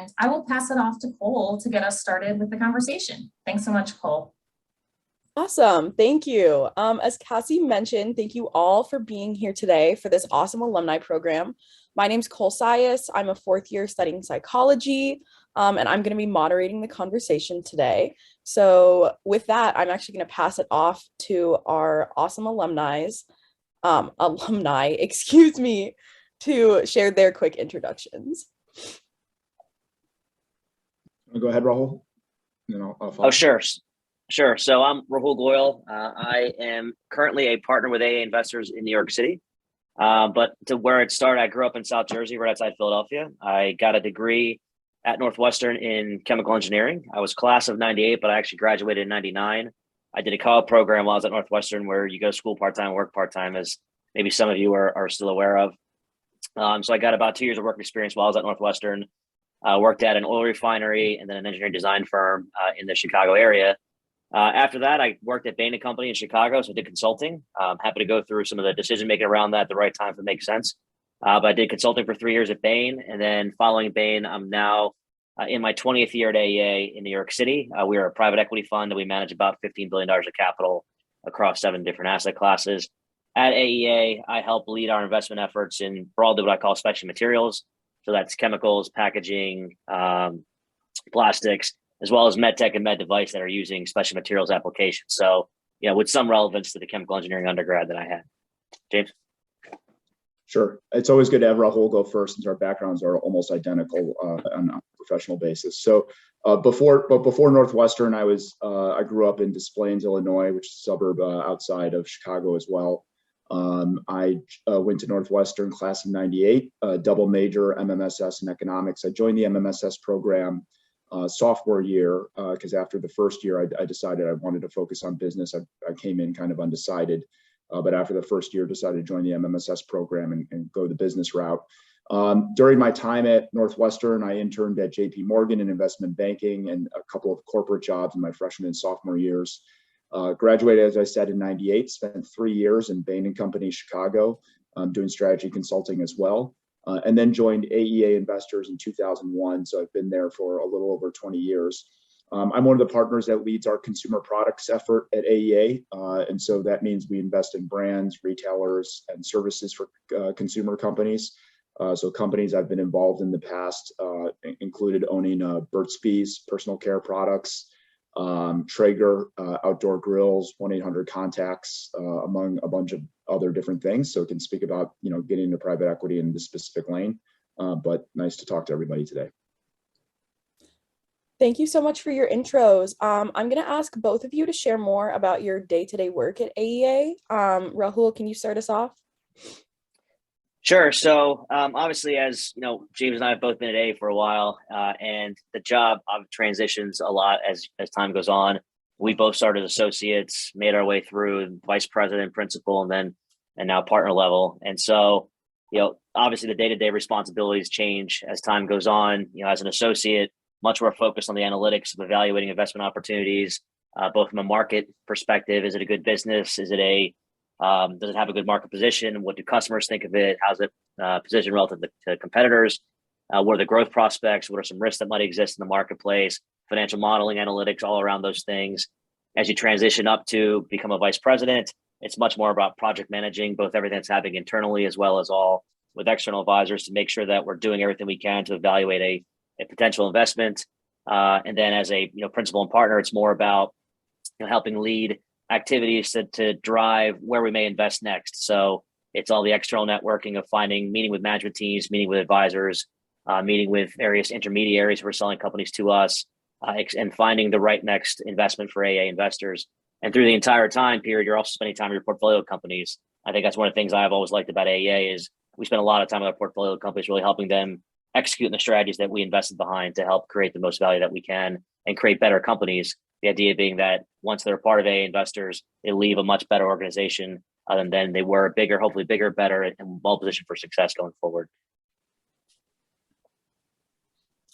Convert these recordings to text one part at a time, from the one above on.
and I will pass it off to Cole to get us started with the conversation. Thanks so much, Cole. Awesome. Thank you. As Cassie mentioned, thank you all for being here today for this awesome alumni program. My name's Cole Sias. I'm a fourth year studying psychology, and I'm going to be moderating the conversation today. So with that, I'm actually going to pass it off to our awesome alumni, to share their quick introductions. Go ahead, Rahul. I'll follow. Oh, sure. So I'm Rahul Goyal. I am currently a partner with AEA Investors in New York City. But to where it started, I grew up in South Jersey, right outside Philadelphia. I got a degree at Northwestern in chemical engineering. I was class of 98, but I actually graduated in 99. I did a CoOp program while I was at Northwestern where you go to school part-time, work part-time, as maybe some of you are still aware of. So I got about 2 years of work experience while I was at Northwestern. Worked at an oil refinery and then an engineering design firm in the Chicago area. After that, I worked at Bain & Company in Chicago, so I did consulting. Happy to go through some of the decision-making around that at the right time if it makes sense. But I did consulting for 3 years at Bain, and then following Bain, I'm now in my 20th year at AEA in New York City. We are a private equity fund, and we manage about $15 billion of capital across 7 different asset classes. At AEA, I help lead our investment efforts in broadly what I call specialty materials. So that's chemicals, packaging, plastics, as well as med tech and med device that are using special materials applications. So, with some relevance to the chemical engineering undergrad that I had. James? Sure. It's always good to have Rahul go first since our backgrounds are almost identical on a professional basis. So before Northwestern, I grew up in Des Plaines, Illinois, which is a suburb outside of Chicago as well. I went to Northwestern class of 98, double major MMSS in economics. I joined the MMSS program sophomore year because after the first year, I decided I wanted to focus on business. I came in kind of undecided, but after the first year, decided to join the MMSS program and go the business route. During my time at Northwestern, I interned at JP Morgan in investment banking and a couple of corporate jobs in my freshman and sophomore years. Graduated, as I said, in 98, spent 3 years in Bain & Company, Chicago, doing strategy consulting as well. And then joined AEA Investors in 2001. So I've been there for a little over 20 years. I'm one of the partners that leads our consumer products effort at AEA. And so that means we invest in brands, retailers, and services for consumer companies. So companies I've been involved in the past included owning Burt's Bees, personal care products, Traeger, outdoor grills, 1-800-CONTACTS, among a bunch of other different things. So it can speak about, getting into private equity in this specific lane, but nice to talk to everybody today. Thank you so much for your intros. I'm going to ask both of you to share more about your day-to-day work at AEA. Rahul, can you start us off? Sure. So obviously, as James and I have both been at AEA for a while, and the job transitions a lot as time goes on. We both started as associates, made our way through vice president, principal, and now partner level. And so, obviously the day-to-day responsibilities change as time goes on. As an associate, much more focused on the analytics of evaluating investment opportunities, both from a market perspective. Is it a good business? Is it does it have a good market position? What do customers think of it? How's it positioned relative to competitors? What are the growth prospects? What are some risks that might exist in the marketplace? Financial modeling, analytics, all around those things. As you transition up to become a vice president, it's much more about project managing both everything that's happening internally as well as all with external advisors to make sure that we're doing everything we can to evaluate a potential investment. And then as a principal and partner, it's more about helping lead activities to drive where we may invest next. So it's all the external networking of meeting with management teams, meeting with advisors, meeting with various intermediaries who are selling companies to us, and finding the right next investment for AEA investors. And through the entire time period, you're also spending time with your portfolio companies. I think that's one of the things I've always liked about AEA is we spend a lot of time with our portfolio companies, really helping them execute the strategies that we invested behind to help create the most value that we can and create better companies. The idea being that once they're part of AEA Investors, they leave a much better organization than they were, bigger, hopefully bigger, better, and well positioned for success going forward.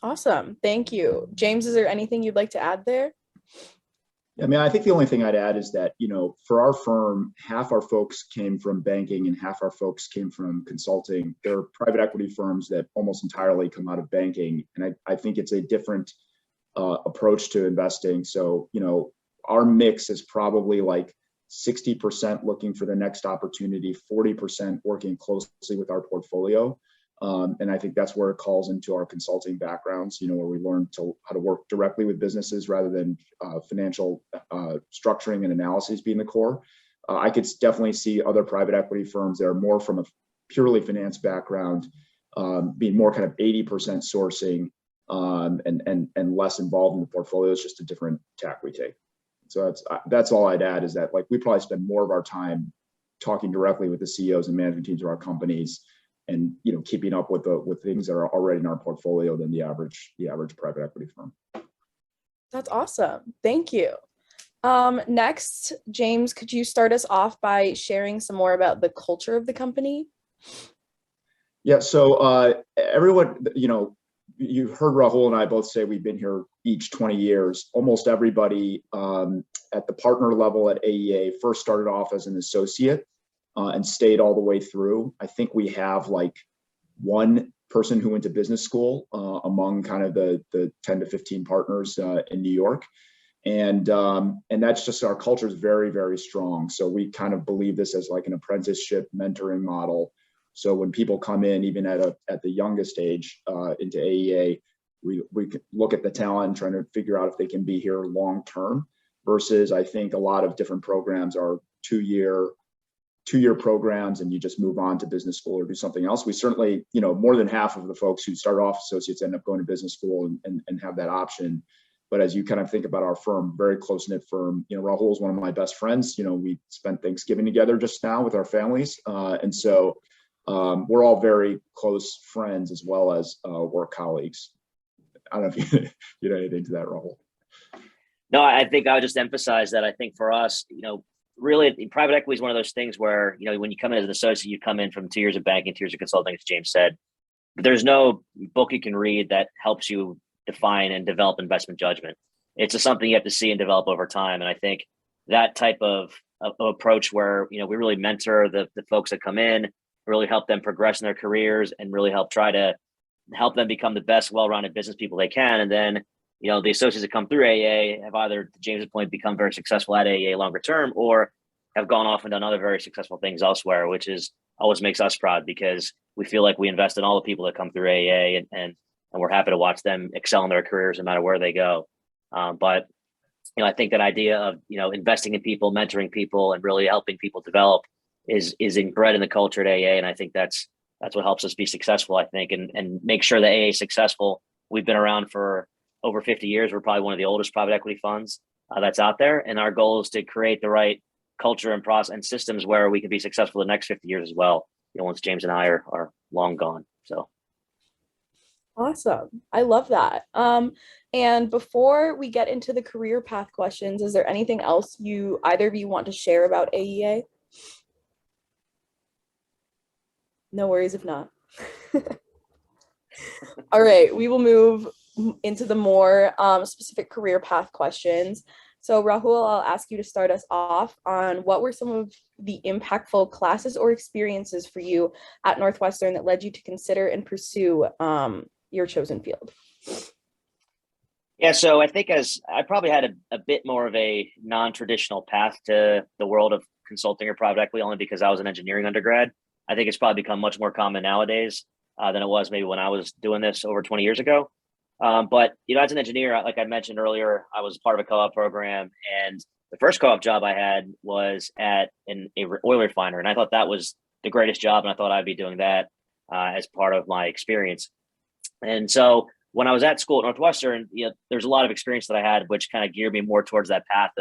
Awesome. Thank you. James, is there anything you'd like to add there? I mean, I think the only thing I'd add is that, for our firm, half our folks came from banking and half our folks came from consulting. There are private equity firms that almost entirely come out of banking. And I think it's a different approach to investing. So, our mix is probably like 60% looking for the next opportunity, 40% working closely with our portfolio. And I think that's where it calls into our consulting backgrounds, where we learn how to work directly with businesses rather than financial structuring and analysis being the core. I could definitely see other private equity firms that are more from a purely finance background, being more kind of 80% sourcing and less involved in the portfolio. It's just a different tack we take. So that's all I'd add, is that we probably spend more of our time talking directly with the CEOs and management teams of our companies, and keeping up with things that are already in our portfolio than the average private equity firm. That's awesome. Thank you. Next, James, could you start us off by sharing some more about the culture of the company? Yeah. So everyone, you heard Rahul and I both say we've been here each 20 years. Almost everybody at the partner level at AEA first started off as an associate and stayed all the way through. I think we have one person who went to business school among kind of the 10 to 15 partners in New York. And that's just, our culture is very, very strong. So we kind of believe this as an apprenticeship mentoring model. So when people come in, even at the youngest age into AEA, we look at the talent and trying to figure out if they can be here long term, versus I think a lot of different programs are two-year programs and you just move on to business school or do something else. We certainly, more than half of the folks who start off associates end up going to business school and have that option. But as you kind of think about our firm, very close-knit firm, Rahul is one of my best friends. We spent Thanksgiving together just now with our families. And so we're all very close friends as well as work colleagues. I don't know if you know anything to that, Rahul. No, I think I would just emphasize that I think for us, really private equity is one of those things where, when you come in as an associate, you come in from 2 years of banking, 2 years of consulting, as James said. But there's no book you can read that helps you define and develop investment judgment. It's just something you have to see and develop over time. And I think that type of approach where, we really mentor the folks that come in, really help them progress in their careers, and really try to help them become the best well-rounded business people they can. And then, the associates that come through AEA have either, to James's point, become very successful at AEA longer term, or have gone off and done other very successful things elsewhere, which always makes us proud, because we feel like we invest in all the people that come through AEA, and we're happy to watch them excel in their careers no matter where they go. But I think that idea of, investing in people, mentoring people, and really helping people develop is inbred in the culture at AEA. And I think that's what helps us be successful, I think, and make sure that AEA is successful. We've been around for over 50 years. We're probably one of the oldest private equity funds that's out there. And our goal is to create the right culture and process and systems where we can be successful the next 50 years as well, once James and I are long gone. So. Awesome. I love that. And before we get into the career path questions, is there anything else either of you want to share about AEA? No worries if not. All right, we will move into the more specific career path questions. So Rahul, I'll ask you to start us off on what were some of the impactful classes or experiences for you at Northwestern that led you to consider and pursue your chosen field? Yeah, so I think as I probably had a bit more of a non-traditional path to the world of consulting or private equity, only because I was an engineering undergrad. I think it's probably become much more common nowadays than it was maybe when I was doing this over 20 years ago. But, as an engineer, like I mentioned earlier, I was part of a co-op program, and the first co-op job I had was at an oil refiner. And I thought that was the greatest job. And I thought I'd be doing that as part of my experience. And so when I was at school at Northwestern, there's a lot of experience that I had, which kind of geared me more towards that path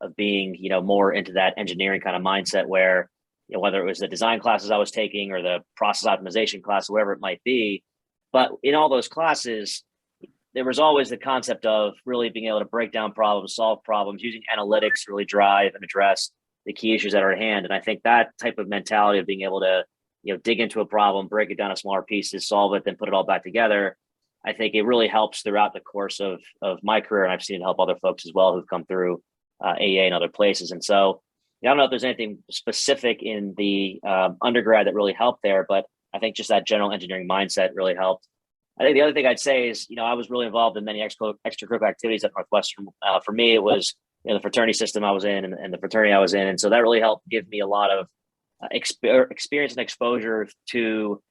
of being, more into that engineering kind of mindset where, whether it was the design classes I was taking or the process optimization class, whatever it might be. But in all those classes, there was always the concept of really being able to break down problems, solve problems, using analytics to really drive and address the key issues that are at hand. And I think that type of mentality of being able to, dig into a problem, break it down to smaller pieces, solve it, then put it all back together, I think it really helps throughout the course of my career. And I've seen it help other folks as well who've come through AEA and other places. And so I don't know if there's anything specific in the undergrad that really helped there, but I think just that general engineering mindset really helped. I think the other thing I'd say is, I was really involved in many extracurricular activities at Northwestern. For me, it was the fraternity system I was in and the fraternity I was in. And so that really helped give me a lot of experience and exposure to,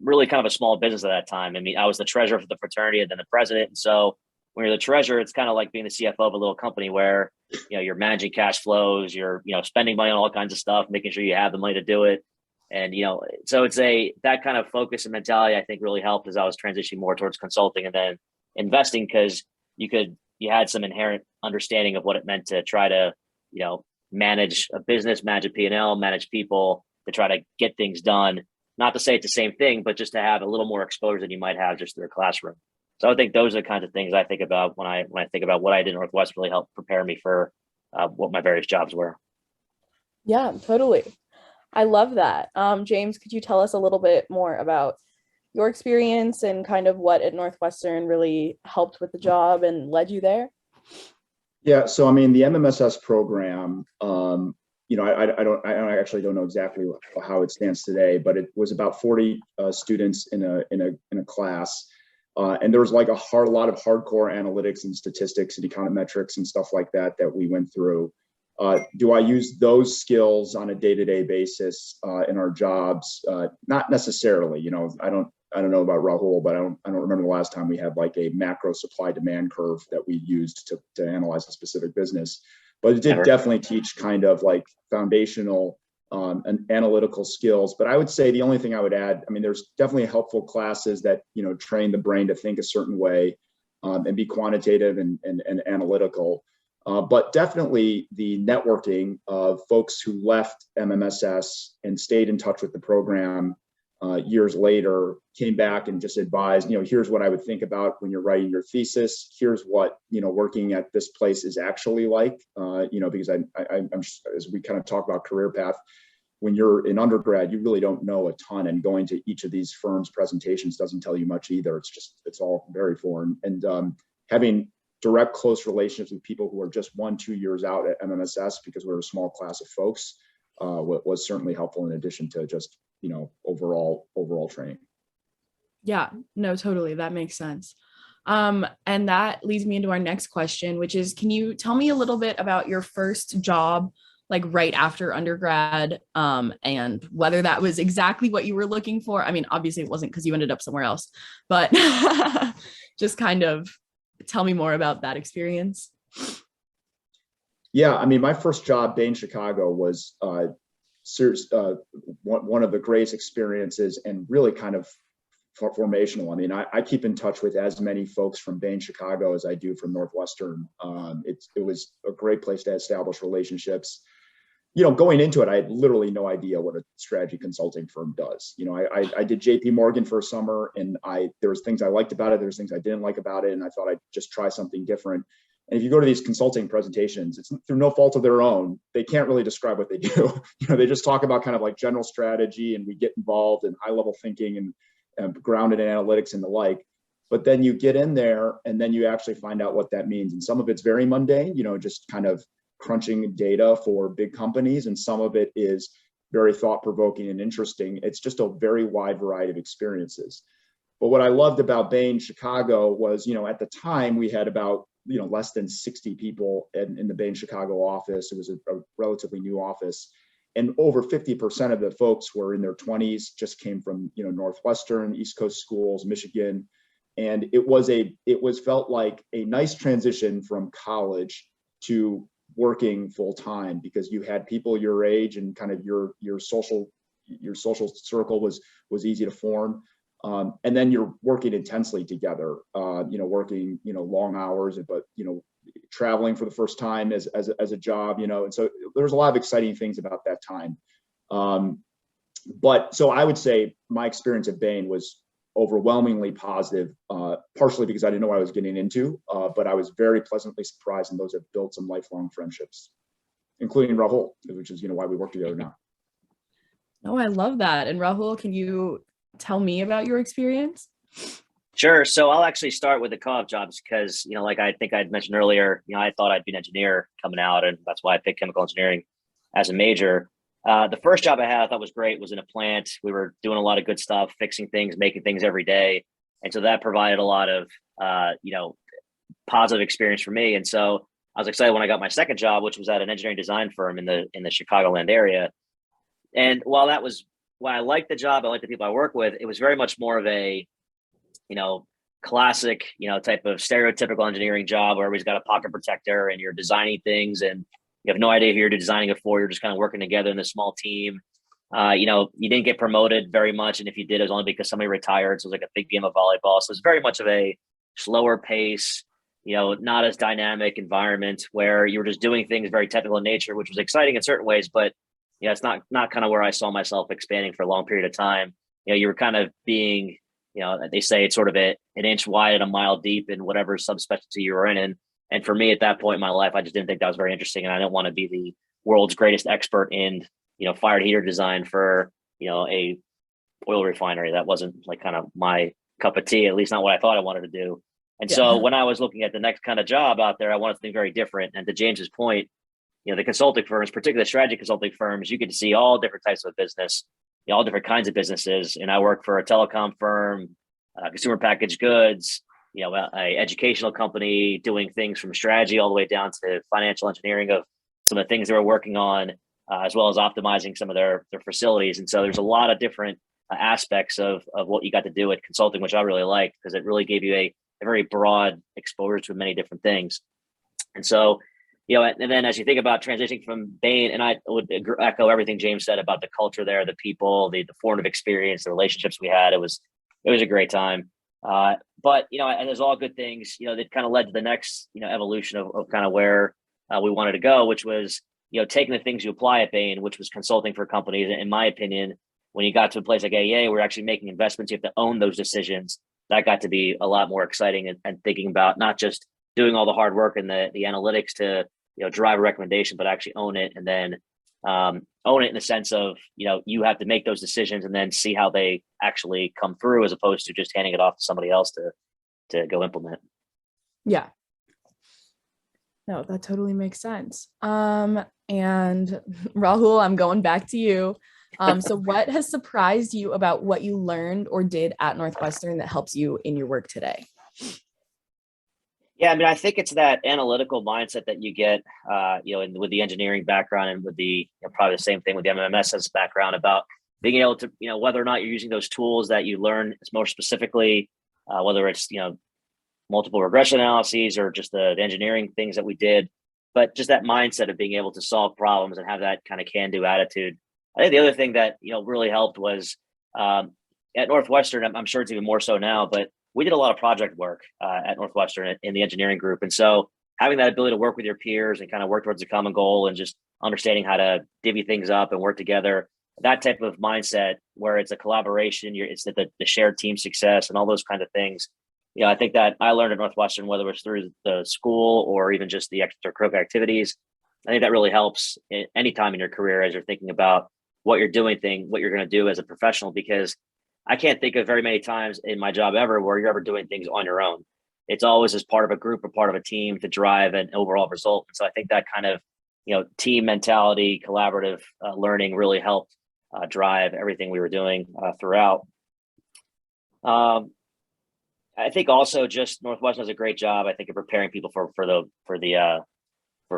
really kind of a small business at that time. I mean, I was the treasurer for the fraternity and then the president. And so when you're the treasurer, it's kind of like being the CFO of a little company where, you're managing cash flows, you're, spending money on all kinds of stuff, making sure you have the money to do it. And, so it's that kind of focus and mentality, I think, really helped as I was transitioning more towards consulting and then investing, because you had some inherent understanding of what it meant to try to, manage a business, manage a P&L, manage people, to try to get things done. Not to say it's the same thing, but just to have a little more exposure than you might have just through a classroom. So I think those are the kinds of things I think about when I think about what I did at Northwestern. Really helped prepare me for what my various jobs were. Yeah, totally. I love that. James, could you tell us a little bit more about your experience and kind of what at Northwestern really helped with the job and led you there? Yeah, so I mean, the MMSS program, I actually don't know exactly how it stands today, but it was about 40 students in a class, and there was like a lot of hardcore analytics and statistics and econometrics and stuff like that we went through. Do I use those skills on a day-to-day basis in our jobs? Not necessarily. I don't know about Rahul, but I don't remember the last time we had like a macro supply demand curve that we used to analyze a specific business. But it did definitely teach kind of like foundational and analytical skills. But I would say the only thing I would add, I mean, there's definitely helpful classes that train the brain to think a certain way and be quantitative and analytical. But definitely the networking of folks who left MMSS and stayed in touch with the program years later, came back and just advised, here's what I would think about when you're writing your thesis. Here's what, working at this place is actually like, because I'm as we kind of talk about career path, when you're in undergrad, you really don't know a ton, and going to each of these firms' presentations doesn't tell you much either. It's all very foreign. And having direct, close relationships with people who are just 1-2 years out at MMSS, because we're a small class of folks, was certainly helpful in addition to just, overall training. Yeah, no, totally. That makes sense. And that leads me into our next question, which is, can you tell me a little bit about your first job, like right after undergrad, and whether that was exactly what you were looking for? I mean, obviously it wasn't because you ended up somewhere else, but just kind of tell me more about that experience. Yeah, I mean, my first job, Bain Chicago, was one of the greatest experiences and really kind of formational. I mean, I keep in touch with as many folks from Bain Chicago as I do from Northwestern. It was a great place to establish relationships. Going into it, I had literally no idea what a strategy consulting firm does. I did JP Morgan for a summer, and there was things I liked about it. There's things I didn't like about it. And I thought I'd just try something different. And if you go to these consulting presentations, it's through no fault of their own. They can't really describe what they do. They just talk about kind of like general strategy, and we get involved in high level thinking and grounded in analytics and the like. But then you get in there and then you actually find out what that means. And some of it's very mundane, just kind of crunching data for big companies. And some of it is very thought provoking and interesting. It's just a very wide variety of experiences. But what I loved about Bain Chicago was, at the time we had about, less than 60 people in the Bain Chicago office. It was a relatively new office. And over 50% of the folks were in their 20s, just came from, Northwestern, East Coast schools, Michigan. And it felt like a nice transition from college to working full time, because you had people your age and kind of your social circle was easy to form. And then you're working intensely together, working, long hours, but, traveling for the first time as a job, and so there's a lot of exciting things about that time. But so I would say my experience at Bain was overwhelmingly positive, partially because I didn't know what I was getting into, but I was very pleasantly surprised, and those have built some lifelong friendships, including Rahul, which is, why we work together now. Oh, I love that. And Rahul, can you tell me about your experience? Sure. So I'll actually start with the co-op jobs because, like I think I'd mentioned earlier, I thought I'd be an engineer coming out, and that's why I picked chemical engineering as a major. The first job I had I thought was great was in a plant. We were doing a lot of good stuff, fixing things, making things every day. And so that provided a lot of, positive experience for me. And so I was excited when I got my second job, which was at an engineering design firm in the Chicagoland area. And while I liked the job, I liked the people I work with, it was very much more of a, classic, type of stereotypical engineering job where everybody's got a pocket protector and you're designing things and you have no idea who you're designing it for. You're just kind of working together in a small team. You didn't get promoted very much. And if you did, it was only because somebody retired. So it was like a big game of volleyball. So it's very much of a slower pace, not as dynamic environment where you were just doing things very technical in nature, which was exciting in certain ways, but it's not kind of where I saw myself expanding for a long period of time. You were kind of being, they say it's sort of an inch wide and a mile deep in whatever subspecialty you were in. And for me at that point in my life, I just didn't think that was very interesting. And I didn't want to be the world's greatest expert in, fired heater design for, a oil refinery. That wasn't like kind of my cup of tea, at least not what I thought I wanted to do. And so when I was looking at the next kind of job out there, I wanted something very different. And to James's point, the consulting firms, particularly the strategy consulting firms, you get to see all different types of business, all different kinds of businesses. And I worked for a telecom firm, consumer packaged goods, a educational company doing things from strategy all the way down to financial engineering of some of the things they were working on, as well as optimizing some of their facilities. And so there's a lot of different aspects of what you got to do at consulting, which I really liked because it really gave you a very broad exposure to many different things. And so, and then as you think about transitioning from Bain, and I would echo everything James said about the culture there, the people, the formative experience, the relationships we had. It was a great time. But, and there's all good things, that kind of led to the next, evolution of kind of where we wanted to go, which was, taking the things you apply at Bain, which was consulting for companies. In my opinion, when you got to a place like AEA, we're actually making investments. You have to own those decisions. That got to be a lot more exciting and thinking about not just doing all the hard work and the analytics to, drive a recommendation, but actually own it. And then own it in the sense of, you have to make those decisions and then see how they actually come through as opposed to just handing it off to somebody else to go implement. Yeah. No, that totally makes sense. And Rahul, I'm going back to you. So what has surprised you about what you learned or did at Northwestern that helps you in your work today? Yeah, I mean, I think it's that analytical mindset that you get, with the engineering background and with the probably the same thing with the MMSS background about being able to, whether or not you're using those tools that you learn more specifically, whether it's, multiple regression analyses or just the engineering things that we did, but just that mindset of being able to solve problems and have that kind of can-do attitude. I think the other thing that, really helped was at Northwestern, I'm sure it's even more so now, but we did a lot of project work at Northwestern in the engineering group. And so having that ability to work with your peers and kind of work towards a common goal and just understanding how to divvy things up and work together, that type of mindset where it's a collaboration, it's the shared team success and all those kind of things. I think that I learned at Northwestern, whether it's through the school or even just the extracurricular activities, I think that really helps any time in your career as you're thinking about what you're doing, what you're going to do as a professional, because I can't think of very many times in my job ever where you're ever doing things on your own. It's always as part of a group or part of a team to drive an overall result. And so I think that kind of, team mentality, collaborative learning really helped drive everything we were doing throughout. I think also just Northwestern does a great job, I think, of preparing people for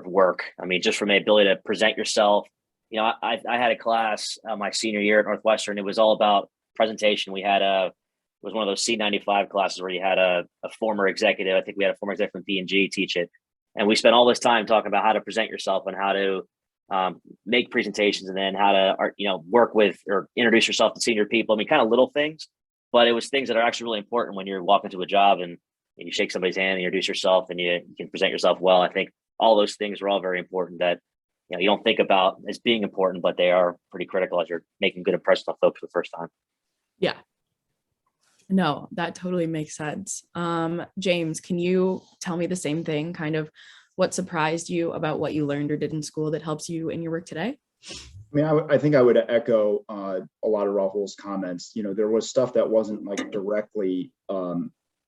work. I mean, just from the ability to present yourself. I had a class my senior year at Northwestern. It was all about presentation. We had it was one of those C95 classes where you had a former executive. I think we had a former executive from P&G teach it. And we spent all this time talking about how to present yourself and how to make presentations and then how to, work with or introduce yourself to senior people. I mean, kind of little things, but it was things that are actually really important when you're walking to a job and you shake somebody's hand and you introduce yourself and you can present yourself well. I think all those things are all very important that, you don't think about as being important, but they are pretty critical as you're making good impressions on folks for the first time. Yeah. No, that totally makes sense. James, can you tell me the same thing, kind of what surprised you about what you learned or did in school that helps you in your work today? I mean, I think I would echo a lot of Rahul's comments. There was stuff that wasn't like directly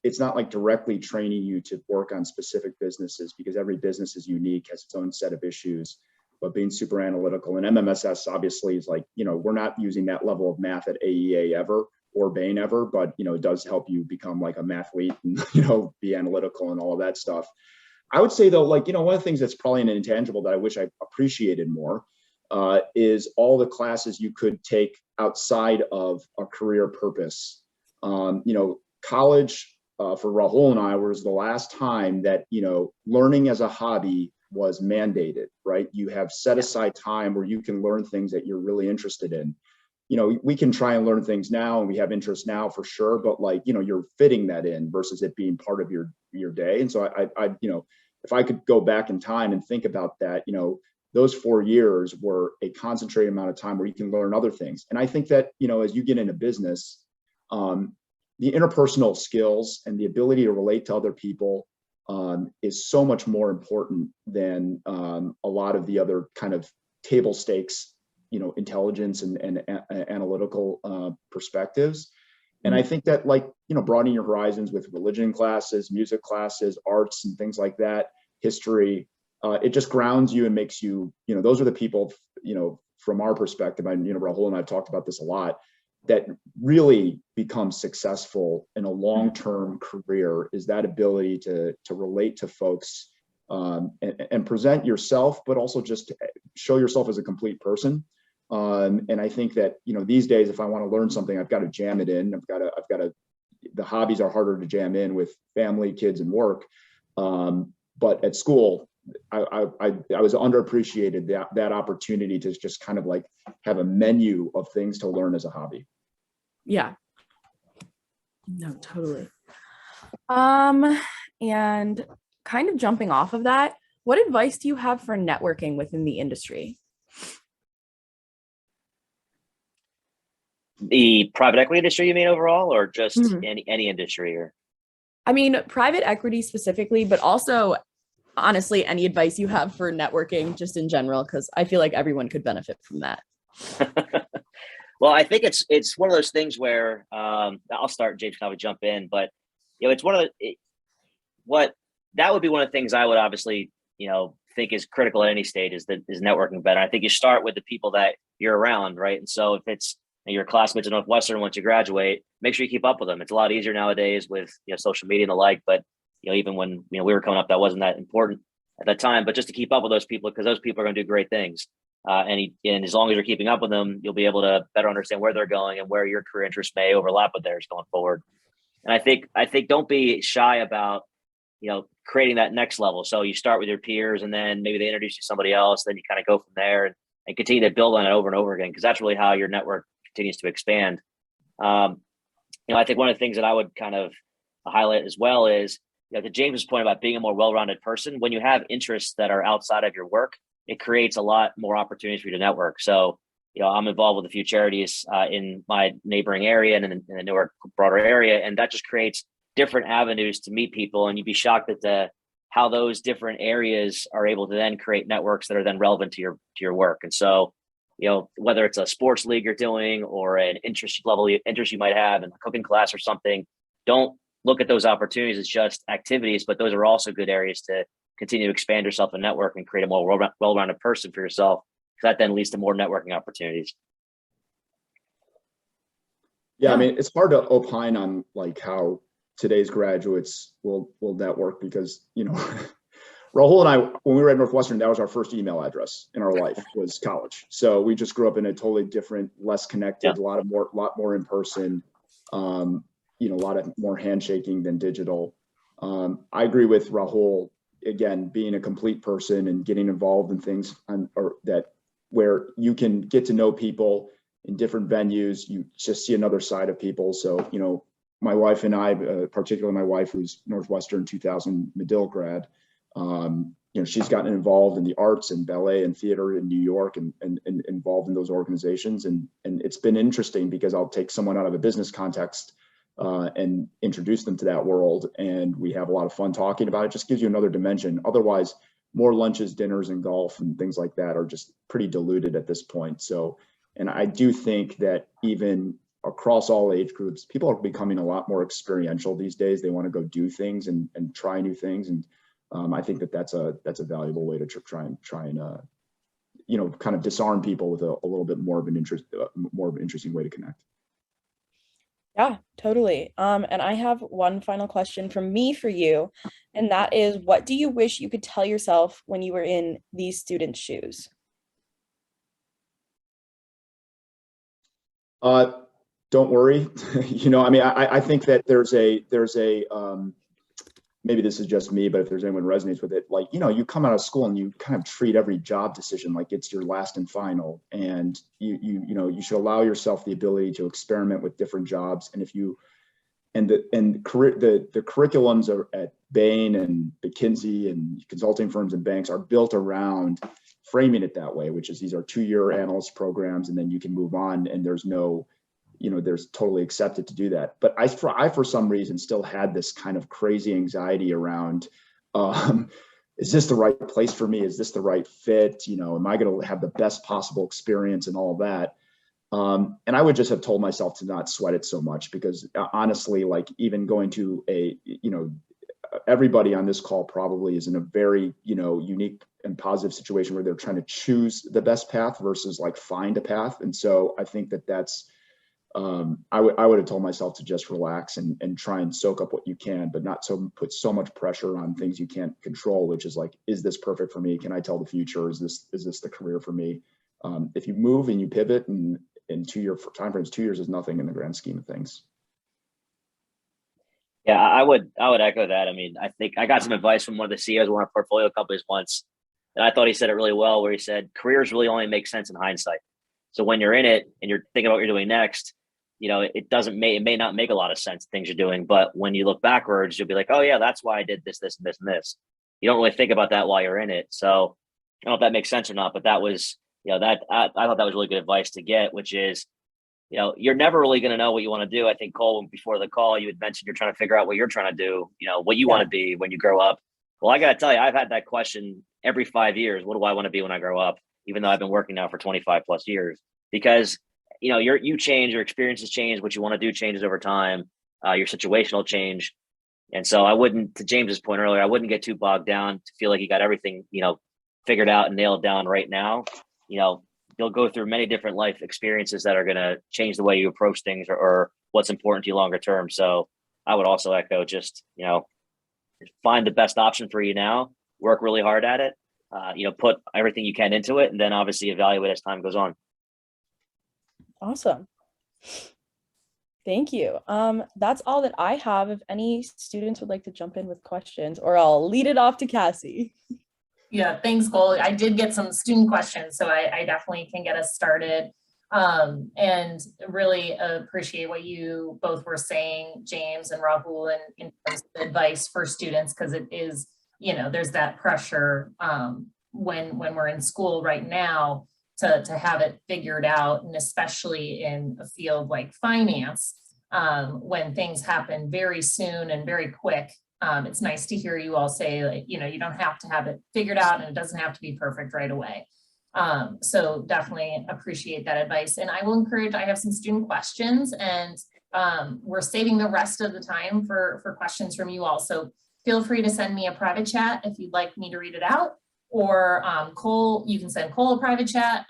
it's not like directly training you to work on specific businesses, because every business is unique, has its own set of issues, but being super analytical. And MMSS obviously is like, we're not using that level of math at AEA ever, or Bain ever, but it does help you become like a mathlete and be analytical and all of that stuff. I would say though, like, one of the things that's probably an intangible that I wish I appreciated more is all the classes you could take outside of a career purpose. College for Rahul and I was the last time that, learning as a hobby was mandated, right? You have set aside time where you can learn things that you're really interested in. We can try and learn things now, and we have interest now for sure, but like, you're fitting that in versus it being part of your day. And so I if I could go back in time and think about that, those 4 years were a concentrated amount of time where you can learn other things. And I think that, as you get into business, the interpersonal skills and the ability to relate to other people is so much more important than a lot of the other kind of table stakes, intelligence and analytical perspectives. And I think that, like, broadening your horizons with religion classes, music classes, arts and things like that, history, it just grounds you and makes you, those are the people, from our perspective, Rahul and I have talked about this a lot, that really become successful in a long-term career, is that ability to relate to folks and present yourself, but also just to show yourself as a complete person. And I think that, these days, if I want to learn something, I've got to jam it in. The hobbies are harder to jam in with family, kids, and work. But at school, I was underappreciated that opportunity to just kind of like have a menu of things to learn as a hobby. Yeah. No, totally. And kind of jumping off of that, what advice do you have for networking within the industry? The private equity industry, you mean overall, or just any industry? Or I mean, private equity specifically, but also honestly, any advice you have for networking just in general, because I feel like everyone could benefit from that. Well, I think it's one of those things where I'll start, James can probably jump in, but it's one of that would be one of the things I would obviously think is critical at any stage is networking better. I think you start with the people that you're around, right? And so if it's your classmates at Northwestern, once you graduate, make sure you keep up with them. It's a lot easier nowadays with social media and the like, but even when we were coming up, that wasn't that important at that time. But just to keep up with those people, because those people are going to do great things. And as long as you're keeping up with them, you'll be able to better understand where they're going and where your career interests may overlap with theirs going forward. And I think don't be shy about creating that next level. So you start with your peers, and then maybe they introduce you to somebody else. Then you kind of go from there and continue to build on it over and over again, because that's really how your network continues to expand. I think one of the things that I would kind of highlight as well is, to James's point about being a more well-rounded person, when you have interests that are outside of your work, it creates a lot more opportunities for you to network. So, I'm involved with a few charities in my neighboring area and in the Newark broader area, and that just creates different avenues to meet people. And you'd be shocked at how those different areas are able to then create networks that are then relevant to your work. And so, whether it's a sports league you're doing or an interest you might have in a cooking class or something, don't look at those opportunities as just activities, but those are also good areas to continue to expand yourself and network and create a more well-rounded person for yourself. That then leads to more networking opportunities. Yeah, I mean, it's hard to opine on like how today's graduates will network, because Rahul and I, when we were at Northwestern, that was our first email address in our life, was college. So we just grew up in a totally different, less connected, a lot more in person, a lot of more handshaking than digital. I agree with Rahul, again, being a complete person and getting involved in things where you can get to know people in different venues. You just see another side of people. So, my wife and I, particularly my wife, who's Northwestern 2000 Medill grad, she's gotten involved in the arts and ballet and theater in New York and involved in those organizations. And it's been interesting because I'll take someone out of a business context and introduce them to that world. And we have a lot of fun talking about it. Just gives you another dimension. Otherwise, more lunches, dinners, and golf and things like that are just pretty diluted at this point. So, and I do think that even across all age groups, people are becoming a lot more experiential these days. They want to go do things and try new things. And I think that's a valuable way to try and kind of disarm people with a little bit more of an interesting way to connect. Yeah, totally. And I have one final question from me for you, and that is, what do you wish you could tell yourself when you were in these students' shoes? Don't worry. I think that there's a maybe this is just me, but if there's anyone who resonates with it, like, you come out of school and you kind of treat every job decision like it's your last and final, and you should allow yourself the ability to experiment with different jobs. And the curriculums are at Bain and McKinsey and consulting firms and banks are built around framing it that way, which is these are 2-year analyst programs, and then you can move on, and there's totally accepted to do that. But I for some reason still had this kind of crazy anxiety around, is this the right place for me? Is this the right fit? Am I going to have the best possible experience and all of that? And I would just have told myself to not sweat it so much, because honestly, like, even going to everybody on this call probably is in a very, unique and positive situation where they're trying to choose the best path versus like find a path. And so I think that's, I would have told myself to just relax and try and soak up what you can, but not put so much pressure on things you can't control, which is like, is this perfect for me? Can I tell the future? Is this the career for me? If you move and you pivot, and in 2-year time frames, 2 years is nothing in the grand scheme of things. Yeah, I would echo that. I mean, I think I got some advice from one of the CEOs of one of our portfolio companies once, and I thought he said it really well, where he said, careers really only make sense in hindsight. So when you're in it and you're thinking about what you're doing next, it may not make a lot of sense, things you're doing, but when you look backwards, you'll be like, oh yeah, that's why I did this, this, and this, and this. You don't really think about that while you're in it. So I don't know if that makes sense or not, but that was, I thought that was really good advice to get, which is, you're never really going to know what you want to do. I think, Cole, before the call, you had mentioned you're trying to figure out what you're trying to do, what you want to be when you grow up. Well, I got to tell you, I've had that question every 5 years. What do I want to be when I grow up? Even though I've been working now for 25 plus years, because you change, your experiences change, what you want to do changes over time, your situational change. And so I wouldn't, to James's point earlier, I wouldn't get too bogged down to feel like you got everything, figured out and nailed down right now. You'll go through many different life experiences that are going to change the way you approach things or what's important to you longer term. So I would also echo just, find the best option for you now, work really hard at it, put everything you can into it, and then obviously evaluate as time goes on. Awesome. Thank you. That's all that I have. If any students would like to jump in with questions, or I'll lead it off to Cassie. Yeah, thanks, Cole. I did get some student questions, so I definitely can get us started. And really appreciate what you both were saying, James and Rahul, and in terms of advice for students, because it is, there's that pressure when we're in school right now to have it figured out, and especially in a field like finance, when things happen very soon and very quick. It's nice to hear you all say, like, you don't have to have it figured out, and it doesn't have to be perfect right away. So definitely appreciate that advice. And I will encourage, I have some student questions, and we're saving the rest of the time for questions from you all. So feel free to send me a private chat if you'd like me to read it out, or Cole, you can send Cole a private chat.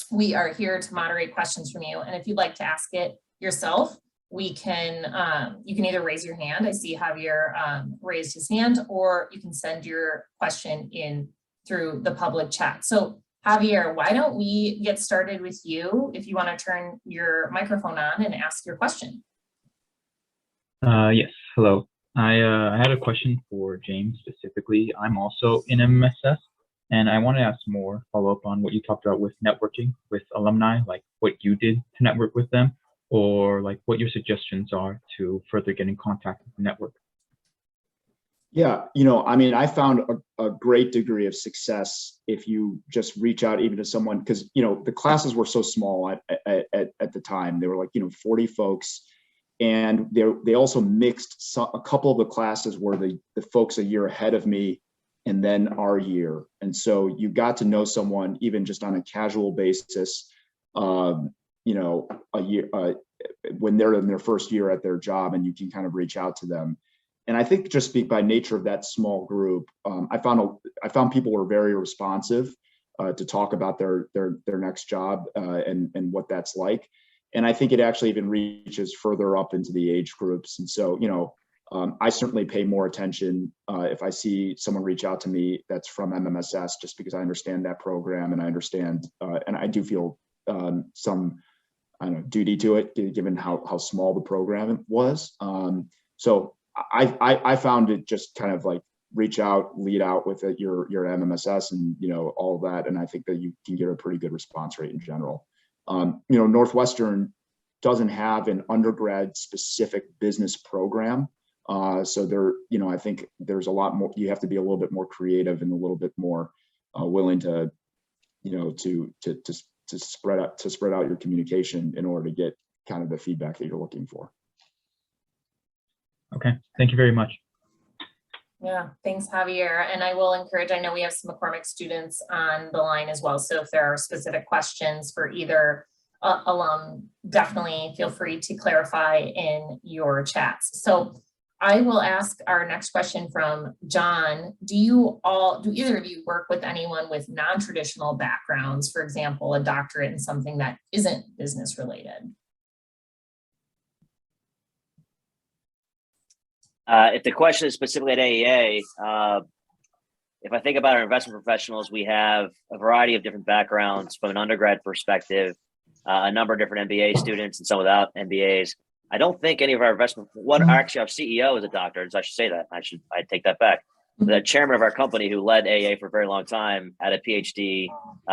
We are here to moderate questions from you. And if you'd like to ask it yourself, you can either raise your hand. I see Javier raised his hand, or you can send your question in through the public chat. So Javier, why don't we get started with you if you want to turn your microphone on and ask your question. Yes, hello. I had a question for James specifically. I'm also in MSS, and I want to ask more, follow up on what you talked about with networking with alumni, like what you did to network with them, or like what your suggestions are to further get in contact with the network. Yeah, I found a great degree of success if you just reach out even to someone, because, the classes were so small at the time. They were like, 40 folks. And they also mixed a couple of the classes were the folks a year ahead of me and then our year. And so you got to know someone even just on a casual basis, a year, when they're in their first year at their job, and you can kind of reach out to them. And I think just by nature of that small group, I found people were very responsive to talk about their next job and what that's like. And I think it actually even reaches further up into the age groups. And so, I certainly pay more attention if I see someone reach out to me that's from MMSS, just because I understand that program, and I understand, and I do feel some, I don't know, duty to it, given how small the program was. So I found it just kind of like reach out, lead out with it, your MMSS and, all of that. And I think that you can get a pretty good response rate in general. Northwestern doesn't have an undergrad specific business program. So there, I think there's a lot more, you have to be a little bit more creative and a little bit more willing to, to spread out your communication in order to get kind of the feedback that you're looking for. Okay, thank you very much. Yeah, thanks, Javier. And I will encourage, I know we have some McCormick students on the line as well. So if there are specific questions for either alum, definitely feel free to clarify in your chats. So I will ask our next question from John. Do either of you work with anyone with non-traditional backgrounds, for example, a doctorate in something that isn't business related? If the question is specifically at AEA, if I think about our investment professionals, we have a variety of different backgrounds from an undergrad perspective, a number of different MBA students and some without MBAs. I don't think any of our actually our CEO is a doctor, so I should say that. I take that back. The chairman of our company, who led AEA for a very long time, had a PhD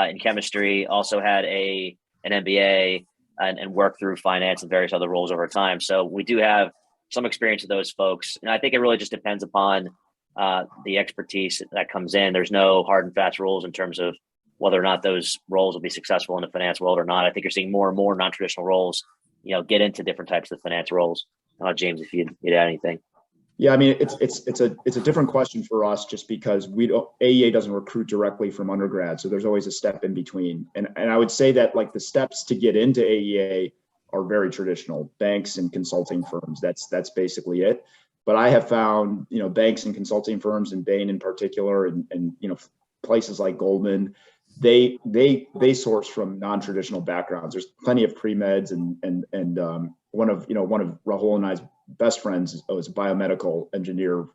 in chemistry, also had an MBA and worked through finance and various other roles over time. So we do have some experience with those folks. And I think it really just depends upon the expertise that comes in. There's no hard and fast rules in terms of whether or not those roles will be successful in the finance world or not. I think you're seeing more and more non-traditional roles, get into different types of finance roles. James, if you'd add anything. Yeah, I mean, it's a different question for us, just because AEA doesn't recruit directly from undergrad. So there's always a step in between. And I would say that like the steps to get into AEA are very traditional: banks and consulting firms. That's basically it. But I have found, banks and consulting firms, and Bain in particular, and places like Goldman, they source from non-traditional backgrounds. There's plenty of pre-meds, and one of Rahul and I's best friends was a biomedical engineer,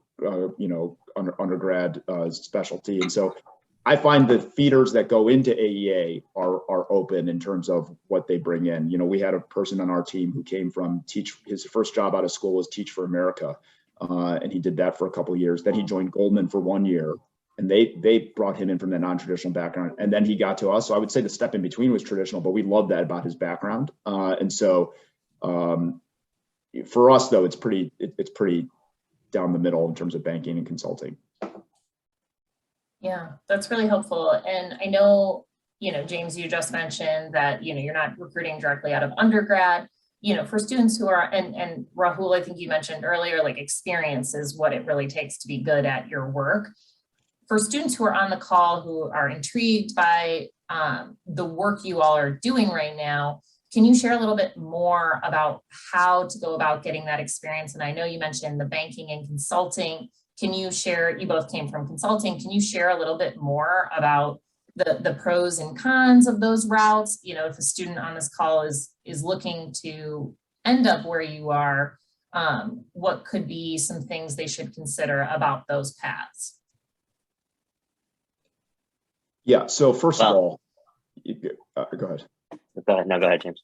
undergrad specialty. And so I find the feeders that go into AEA are open in terms of what they bring in. We had a person on our team who came from his first job out of school was Teach for America. And he did that for a couple of years. Then he joined Goldman for 1 year, and they brought him in from that non-traditional background. And then he got to us. So I would say the step in between was traditional, but we love that about his background. And so for us, though, it's pretty down the middle in terms of banking and consulting. Yeah, that's really helpful. And I know, James, you just mentioned that, you're not recruiting directly out of undergrad, for students who are, and Rahul, I think you mentioned earlier, like experience is what it really takes to be good at your work. For students who are on the call who are intrigued by the work you all are doing right now, can you share a little bit more about how to go about getting that experience? And I know you mentioned the banking and consulting. Can you share, you both came from consulting, can you share a little bit more about the pros and cons of those routes? If a student on this call is looking to end up where you are, what could be some things they should consider about those paths? Yeah, so first of all, go ahead. Go ahead. No, go ahead, James.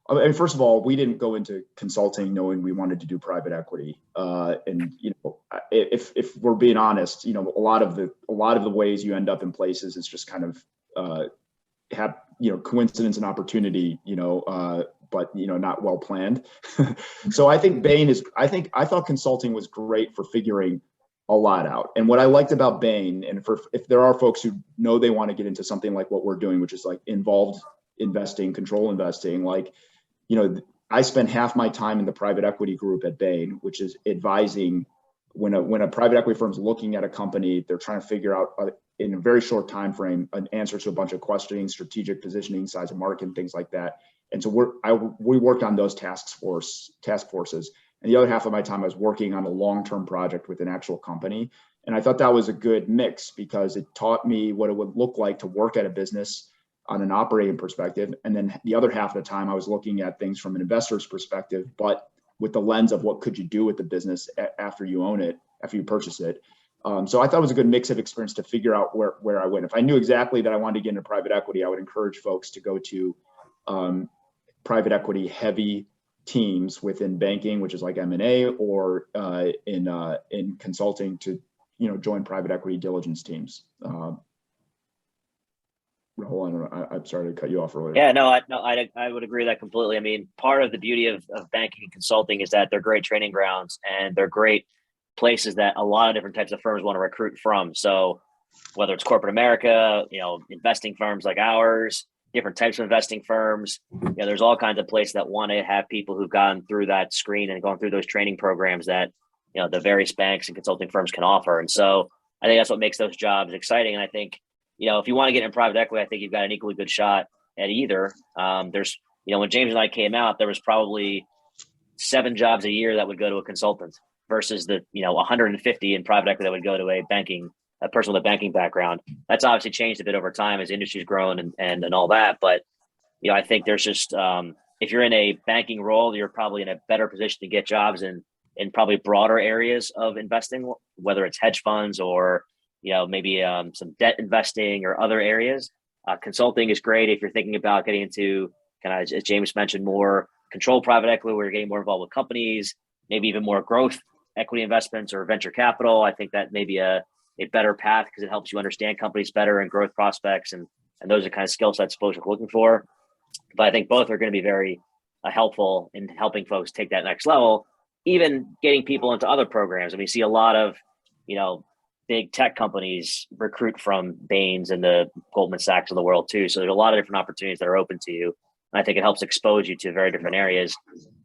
And first of all, we didn't go into consulting knowing we wanted to do private equity. And if we're being honest, a lot of the ways you end up in places is just kind of have coincidence and opportunity, but not well planned. So I think I thought consulting was great for figuring a lot out. And what I liked about Bain, and if there are folks who know they want to get into something like what we're doing, which is like involved investing, control investing, I spend half my time in the private equity group at Bain, which is advising when a private equity firm is looking at a company, they're trying to figure out in a very short time frame an answer to a bunch of questioning, strategic positioning, size of market, and things like that. And so we worked on those task forces. And the other half of my time I was working on a long-term project with an actual company. And I thought that was a good mix because it taught me what it would look like to work at a business on an operating perspective. And then the other half of the time I was looking at things from an investor's perspective, but with the lens of what could you do with the business after you own it, after you purchase it. So I thought it was a good mix of experience to figure out where I went. If I knew exactly that I wanted to get into private equity, I would encourage folks to go to private equity heavy teams within banking, which is like M&A, or in consulting to join private equity diligence teams. Rahul, I'm sorry to cut you off earlier. Yeah, I would agree with that completely. I mean, part of the beauty of banking and consulting is that they're great training grounds and they're great places that a lot of different types of firms want to recruit from. So whether it's corporate America, investing firms like ours, different types of investing firms, there's all kinds of places that want to have people who've gone through that screen and gone through those training programs that, the various banks and consulting firms can offer. And so I think that's what makes those jobs exciting. And I think, if you want to get in private equity, I think you've got an equally good shot at either. There's, when James and I came out, there was probably 7 jobs a year that would go to a consultant versus the, 150 in private equity that would go to a person with a banking background. That's obviously changed a bit over time as the industry's grown and all that. But, I think there's just, if you're in a banking role, you're probably in a better position to get jobs in probably broader areas of investing, whether it's hedge funds or, maybe some debt investing or other areas. Consulting is great if you're thinking about getting into kind of, as James mentioned, more controlled private equity, where you're getting more involved with companies, maybe even more growth equity investments or venture capital. I think that may be a better path because it helps you understand companies better and growth prospects. And those are the kind of skill sets folks are looking for. But I think both are going to be very helpful in helping folks take that next level, even getting people into other programs. I mean, you see a lot of, big tech companies recruit from Bain's and the Goldman Sachs of the world too. So there's a lot of different opportunities that are open to you. And I think it helps expose you to very different areas.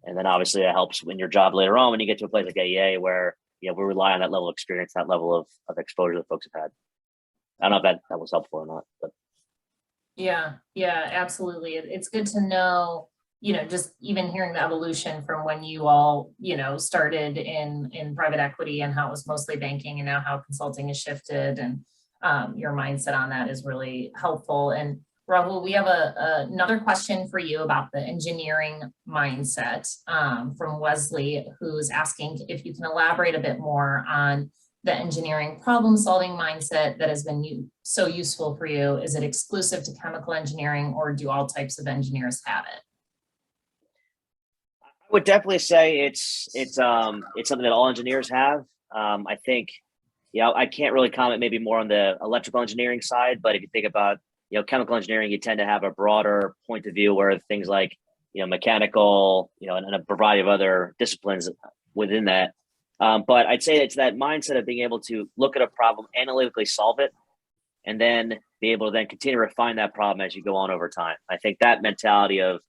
And then obviously it helps in your job later on when you get to a place like AEA where, we rely on that level of experience, that level of exposure that folks have had. I don't know if that was helpful or not, but. Yeah, absolutely. It's good to know, just even hearing the evolution from when you all, started in private equity and how it was mostly banking and now how consulting has shifted, and your mindset on that is really helpful. And Rahul, we have another question for you about the engineering mindset from Wesley, who's asking if you can elaborate a bit more on the engineering problem-solving mindset that has been so useful for you. Is it exclusive to chemical engineering, or do all types of engineers have it? I would definitely say it's something that all engineers have. I think, I can't really comment maybe more on the electrical engineering side, but if you think about, chemical engineering, you tend to have a broader point of view where things like, mechanical, and a variety of other disciplines within that. But I'd say it's that mindset of being able to look at a problem, analytically solve it, and then be able to then continue to refine that problem as you go on over time. I think that mentality of,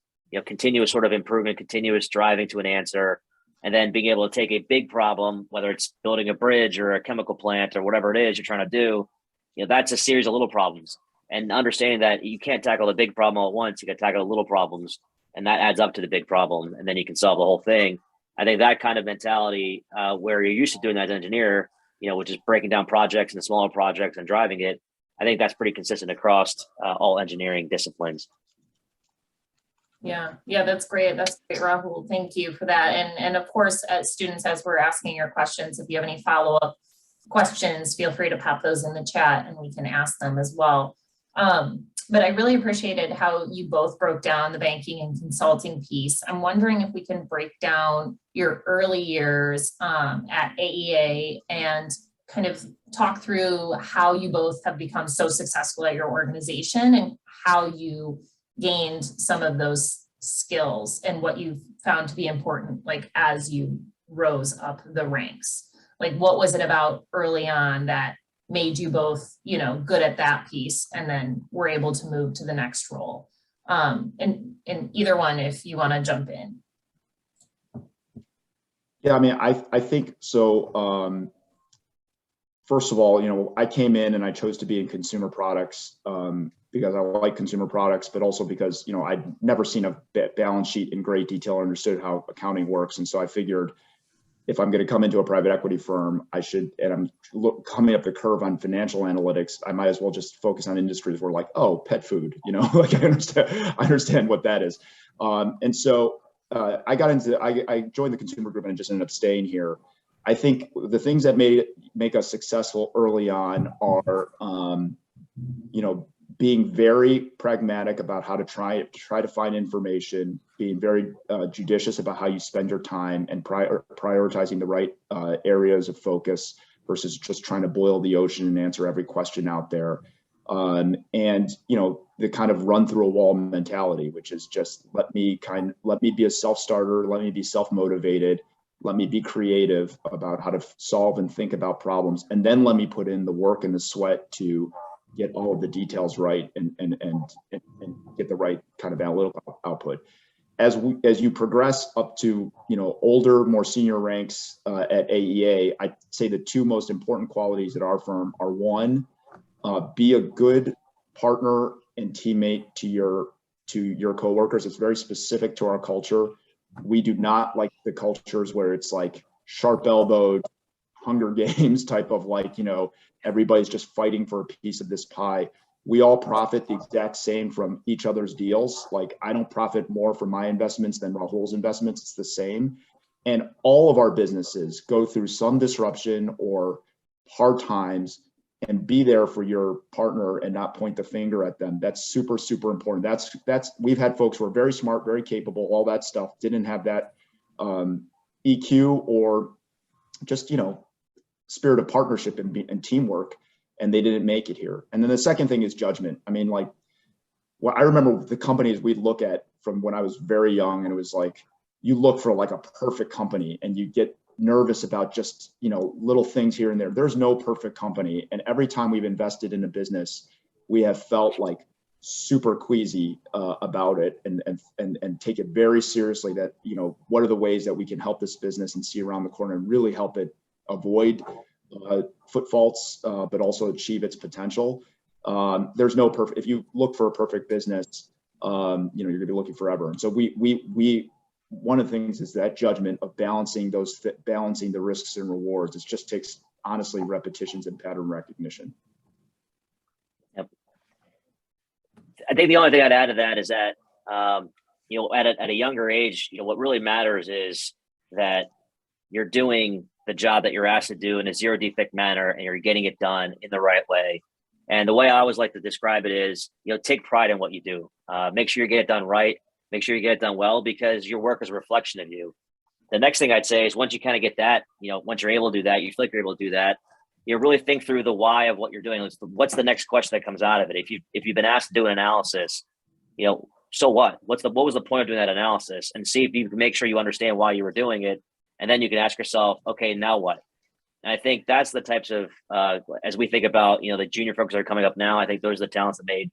continuous sort of improvement, continuous driving to an answer, and then being able to take a big problem, whether it's building a bridge or a chemical plant or whatever it is you're trying to do, that's a series of little problems. And understanding that you can't tackle the big problem all at once, you got to tackle the little problems, and that adds up to the big problem, and then you can solve the whole thing. I think that kind of mentality, where you're used to doing that as an engineer, which is breaking down projects into smaller projects and driving it, I think that's pretty consistent across all engineering disciplines. Yeah, that's great. That's great, Rahul. Thank you for that. And of course, as students, as we're asking your questions, if you have any follow-up questions, feel free to pop those in the chat and we can ask them as well. But I really appreciated how you both broke down the banking and consulting piece. I'm wondering if we can break down your early years at AEA and kind of talk through how you both have become so successful at your organization and how you gained some of those skills and what you found to be important, like as you rose up the ranks. Like, what was it about early on that made you both, good at that piece and then were able to move to the next role? And either one, if you want to jump in. Yeah, I mean, I think so. First of all, I came in and I chose to be in consumer products because I like consumer products, but also because, you know, I'd never seen a balance sheet in great detail or understood how accounting works. And so I figured if I'm going to come into a private equity firm, I should, and I'm coming up the curve on financial analytics, I might as well just focus on industries where like, oh, pet food, you know, like I understand what that is. And so I joined the consumer group and just ended up staying here. I think the things that make us successful early on are, you know, being very pragmatic about how to try to find information, being very judicious about how you spend your time, and prioritizing the right areas of focus versus just trying to boil the ocean and answer every question out there. And, you know, the kind of run through a wall mentality, which is just let me be a self-starter, let me be self-motivated, let me be creative about how to solve and think about problems, and then let me put in the work and the sweat to get all of the details right and get the right kind of analytical output. As you progress up to, you know, older, more senior ranks at AEA, I'd say the two most important qualities at our firm are, one, be a good partner and teammate to your coworkers. It's very specific to our culture. We do not like the cultures where it's like sharp elbowed, Hunger Games type of, like, you know, everybody's just fighting for a piece of this pie. We all profit the exact same from each other's deals. Like, I don't profit more from my investments than Rahul's investments. It's the same. And all of our businesses go through some disruption or hard times, and be there for your partner and not point the finger at them. That's super, super important. We've had folks who are very smart, very capable, all that stuff, didn't have that EQ or just, you know, spirit of partnership and teamwork, and they didn't make it here. And then the second thing is judgment. I mean, like, well, I remember the companies we'd look at from when I was very young, and it was like, you look for like a perfect company and you get nervous about just, you know, little things here and there. There's no perfect company. And every time we've invested in a business, we have felt like super queasy about it and take it very seriously that, you know, what are the ways that we can help this business and see around the corner and really help it avoid footfalls, but also achieve its potential. There's no perfect, if you look for a perfect business, you know, you're gonna be looking forever. And so we one of the things is that judgment of balancing the risks and rewards. It just takes, honestly, repetitions and pattern recognition. Yep. I think the only thing I'd add to that is that, you know, at a younger age, you know, what really matters is that you're doing the job that you're asked to do in a zero defect manner, and you're getting it done in the right way. And the way I always like to describe it is, you know, take pride in what you do. Make sure you get it done right. Make sure you get it done well, because your work is a reflection of you. The next thing I'd say is, once you kind of get that, you know, once you're able to do that, you feel like you're able to do that, you really think through the why of what you're doing. What's the next question that comes out of it? If you've been asked to do an analysis, you know, so what? What was the point of doing that analysis? And see if you can make sure you understand why you were doing it. And then you can ask yourself, okay, now what? And I think that's the types of, as we think about, you know, the junior folks that are coming up now, I think those are the talents that made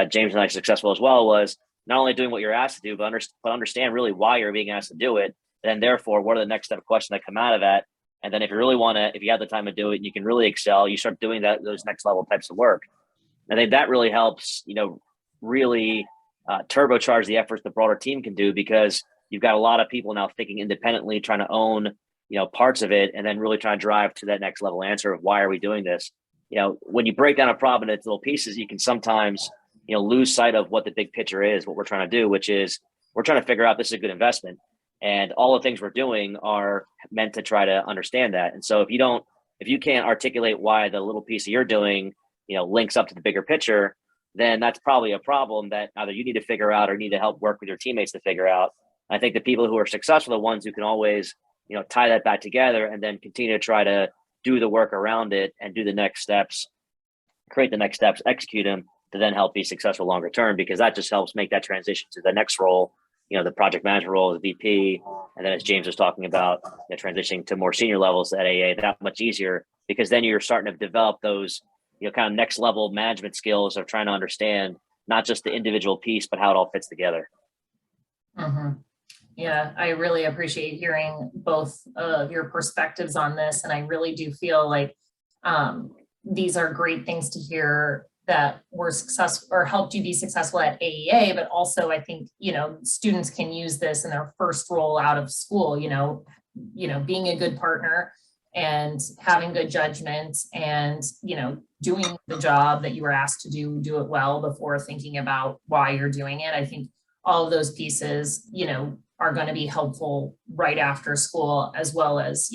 James and I successful as well, was not only doing what you're asked to do, but understand really why you're being asked to do it. And then therefore, what are the next step questions that come out of that? And then if you really want to, if you have the time to do it and you can really excel, you start doing those next level types of work. I think that really helps, you know, really turbocharge the efforts the broader team can do, because you've got a lot of people now thinking independently, trying to own, you know, parts of it, and then really trying to drive to that next level answer of why are we doing this? You know, when you break down a problem into little pieces, you can sometimes, you know, lose sight of what the big picture is, what we're trying to do, which is we're trying to figure out this is a good investment. And all the things we're doing are meant to try to understand that. And so if you can't articulate why the little piece that you're doing, you know, links up to the bigger picture, then that's probably a problem that either you need to figure out or need to help work with your teammates to figure out. I think the people who are successful are the ones who can always, you know, tie that back together and then continue to try to do the work around it and do the next steps, create the next steps, execute them, to then help be successful longer term, because that just helps make that transition to the next role, you know, the project management role, the VP. And then as James was talking about, you know, transitioning to more senior levels at AEA, that much easier, because then you're starting to develop those, you know, kind of next level management skills of trying to understand not just the individual piece, but how it all fits together. Mm-hmm. Yeah, I really appreciate hearing both of your perspectives on this. And I really do feel like these are great things to hear that were successful or helped you be successful at AEA, but also I think, students can use this in their first role out of school, being a good partner and having good judgment and, doing the job that you were asked to do it well before thinking about why you're doing it. I think all of those pieces, are going to be helpful right after school, as well as,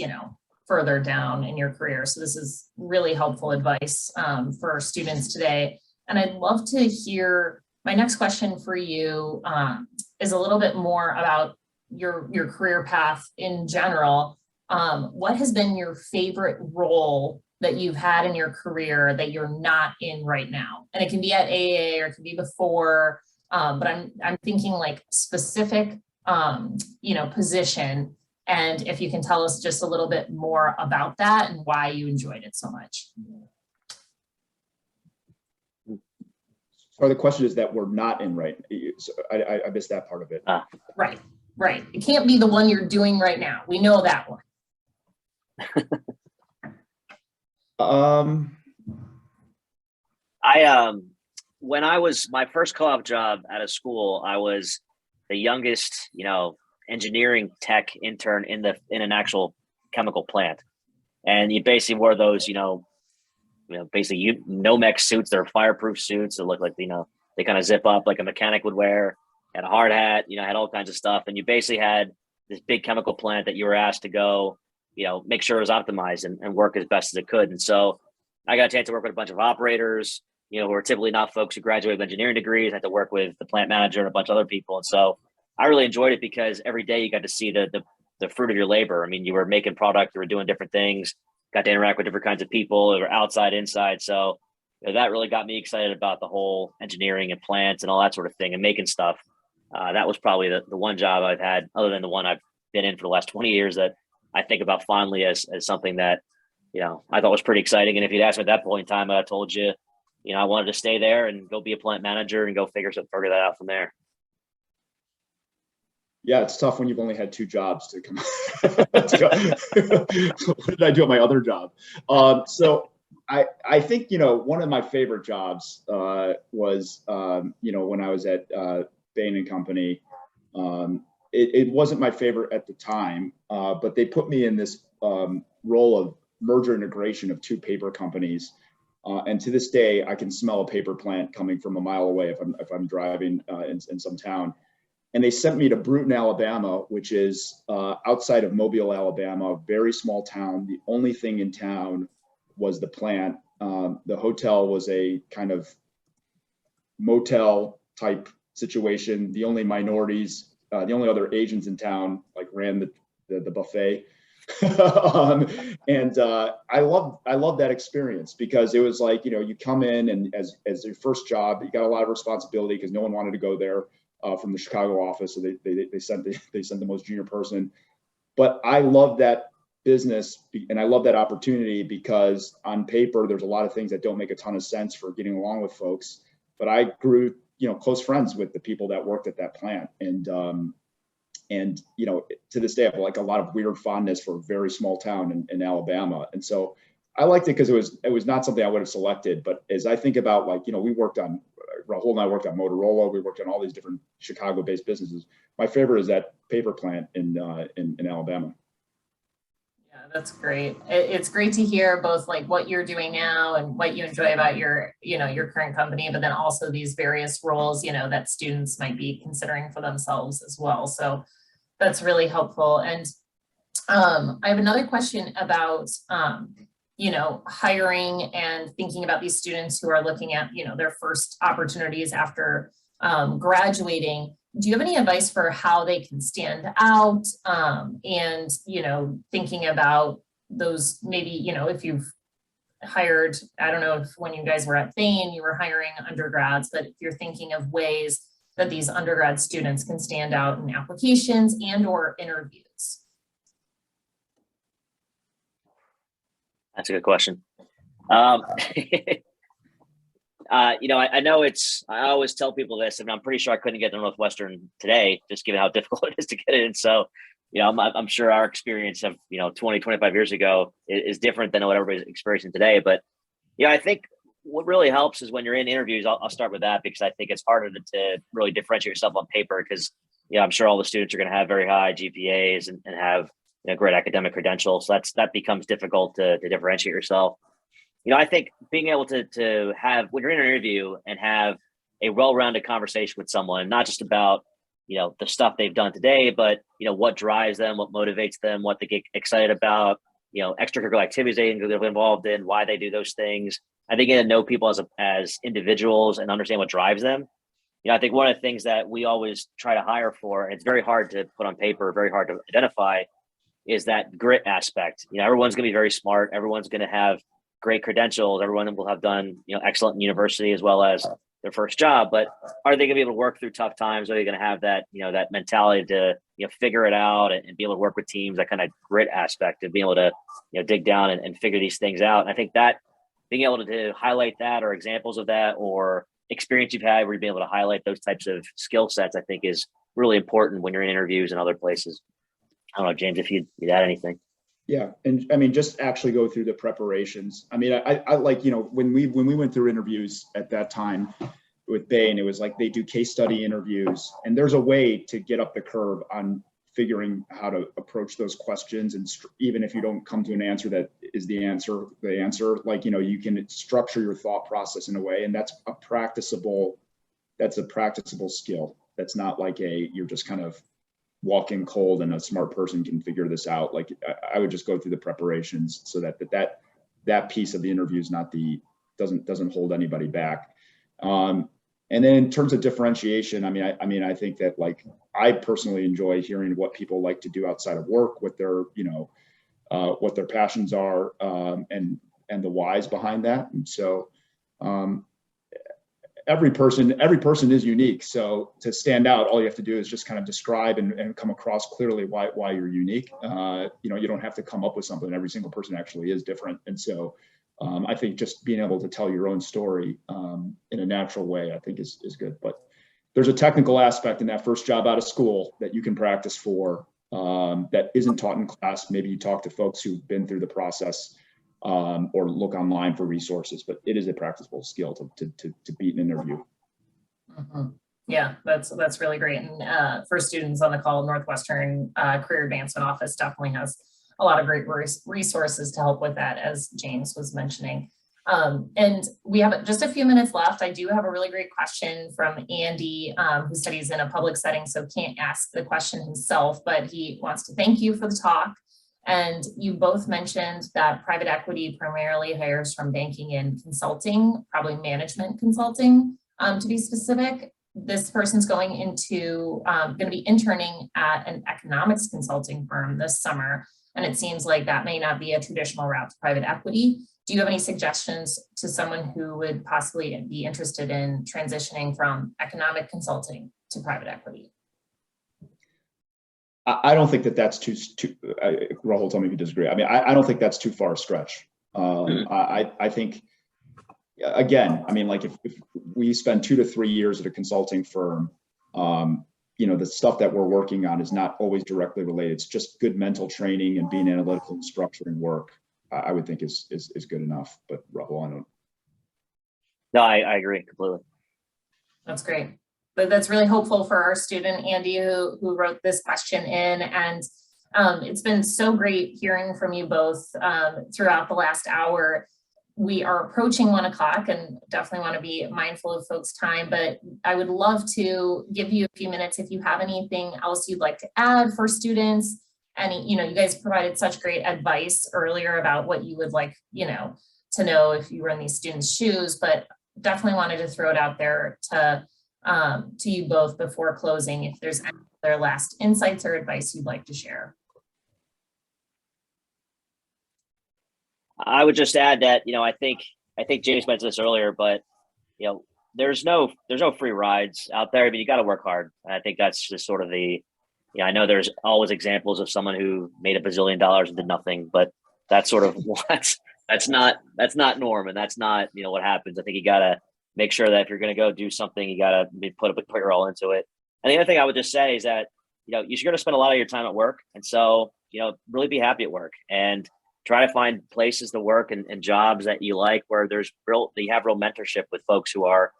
further down in your career. So this is really helpful advice for students today. And I'd love to hear, my next question for you is a little bit more about your career path in general. What has been your favorite role that you've had in your career that you're not in right now? And it can be at AEA or it can be before, but I'm thinking like specific, position. And if you can tell us just a little bit more about that and why you enjoyed it so much. So the question is that we're not in right. So I missed that part of it. Right. It can't be the one you're doing right now. We know that one. When I was my first co-op job out of school, I was the youngest, engineering tech intern in an actual chemical plant. And you basically wore those, basically Nomex suits. They're fireproof suits that look like, they kind of zip up like a mechanic would wear, had a hard hat, had all kinds of stuff. And you basically had this big chemical plant that you were asked to go, make sure it was optimized and work as best as it could. And so I got a chance to work with a bunch of operators, who are typically not folks who graduated with engineering degrees. I had to work with the plant manager and a bunch of other people. And so I really enjoyed it because every day you got to see the fruit of your labor. I mean, you were making product, you were doing different things, got to interact with different kinds of people, they were outside, inside. So that really got me excited about the whole engineering and plants and all that sort of thing and making stuff. That was probably the one job I've had, other than the one I've been in for the last 20 years, that I think about fondly as something that, I thought was pretty exciting. And if you'd asked me at that point in time, I told you, I wanted to stay there and go be a plant manager and go figure that out from there. Yeah, it's tough when you've only had two jobs to come. What did I do at my other job? So I think, one of my favorite jobs was, when I was at Bain and Company. It wasn't my favorite at the time, but they put me in this role of merger integration of two paper companies. And to this day, I can smell a paper plant coming from a mile away if I'm driving in some town. And they sent me to Bruton, Alabama, which is outside of Mobile, Alabama, a very small town. The only thing in town was the plant. The hotel was a kind of motel type situation. The only minorities, the only other Asians in town, ran the buffet. And I love that experience because it was like, you come in and as your first job, you got a lot of responsibility because no one wanted to go there. From the Chicago office, so they sent the most junior person. But I love that business and I love that opportunity because on paper there's a lot of things that don't make a ton of sense for getting along with folks. But I grew close friends with the people that worked at that plant, and to this day I have a lot of weird fondness for a very small town in Alabama, and so I liked it because it was not something I would have selected. But as I think about we worked on. Rahul and I worked on Motorola. We worked on all these different Chicago-based businesses. My favorite is that paper plant in Alabama. Yeah, that's great. It's great to hear both what you're doing now and what you enjoy about your current company, but then also these various roles, that students might be considering for themselves as well. So that's really helpful. And I have another question about hiring and thinking about these students who are looking at, their first opportunities after graduating. Do you have any advice for how they can stand out? And, thinking about those, maybe, if you've hired, I don't know if when you guys were at Bain, you were hiring undergrads, but if you're thinking of ways that these undergrad students can stand out in applications and or interviews. That's a good question. I know I always tell people this, and I'm pretty sure I couldn't get to Northwestern today, just given how difficult it is to get in. So, I'm sure our experience of, 20, 25 years ago is different than what everybody's experiencing today. But, I think what really helps is when you're in interviews, I'll start with that because I think it's harder to really differentiate yourself on paper because, I'm sure all the students are going to have very high GPAs and have great academic credentials. So that becomes difficult to differentiate yourself. I think being able to have, when you're in an interview and have a well-rounded conversation with someone, not just about, the stuff they've done today, but, what drives them, what motivates them, what they get excited about, extracurricular activities they get involved in, why they do those things. I think getting to know people as individuals and understand what drives them. I think one of the things that we always try to hire for, and it's very hard to put on paper, very hard to identify, is that grit aspect. Everyone's going to be very smart. Everyone's going to have great credentials. Everyone will have done, excellent in university as well as their first job. But are they going to be able to work through tough times? Are they going to have that, that mentality to, figure it out and be able to work with teams? That kind of grit aspect of being able to, dig down and figure these things out. And I think that being able to highlight that or examples of that or experience you've had where you've been able to highlight those types of skill sets, I think is really important when you're in interviews and other places. I don't know, James, if you'd add anything. Yeah. And I mean, just actually go through the preparations. I mean, I like, when we went through interviews at that time with Bain, it was like they do case study interviews, and there's a way to get up the curve on figuring how to approach those questions. And even if you don't come to an answer that is the answer, like, you can structure your thought process in a way, and that's a practicable skill. That's not like you're just kind of walk in cold and a smart person can figure this out. Like I would just go through the preparations so that piece of the interview is not doesn't hold anybody back. And then in terms of differentiation, I mean, I think that like I personally enjoy hearing what people like to do outside of work, what their passions are, and the whys behind that. And so every person is unique. So to stand out, all you have to do is just kind of describe and come across clearly why you're unique. You don't have to come up with something. Every single person actually is different. And so I think just being able to tell your own story in a natural way, I think is good. But there's a technical aspect in that first job out of school that you can practice for that isn't taught in class. Maybe you talk to folks who've been through the process or look online for resources, but it is a practicable skill to beat an interview. Mm-hmm. Yeah, that's really great. And for students on the call, Northwestern Career Advancement Office definitely has a lot of great resources to help with that, as James was mentioning. And we have just a few minutes left. I do have a really great question from Andy, who studies in a public setting, so can't ask the question himself, but he wants to thank you for the talk. And you both mentioned that private equity primarily hires from banking and consulting, probably management consulting, to be specific. This person's going to be interning at an economics consulting firm this summer. And it seems like that may not be a traditional route to private equity. Do you have any suggestions to someone who would possibly be interested in transitioning from economic consulting to private equity? I don't think that's too Rahul, tell me if you disagree. I mean, I don't think that's too far a stretch. I think, again, I mean, like if we spend 2 to 3 years at a consulting firm, the stuff that we're working on is not always directly related. It's just good mental training and being analytical and structuring work. I would think is good enough. But Rahul, I don't. No, I agree completely. That's great. But that's really hopeful for our student, Andy, who wrote this question in. And it's been so great hearing from you both throughout the last hour. We are approaching 1 o'clock and definitely want to be mindful of folks' time, but I would love to give you a few minutes if you have anything else you'd like to add for students. You guys provided such great advice earlier about what you would like, to know if you were in these students' shoes, but definitely wanted to throw it out there to you both before closing, if there's any other last insights or advice you'd like to share. I would just add that, I think James mentioned this earlier, but, there's no free rides out there. I mean, you got to work hard. And I think that's just sort of I know there's always examples of someone who made $1 bazillion and did nothing, but that's sort of that's not norm. And that's not, what happens. I think you got to make sure that if you're going to go do something, you got to put your all into it. And the other thing I would just say is that, you're going to spend a lot of your time at work. And so, really be happy at work. And try to find places to work and jobs that you like, where you have real mentorship with folks who are,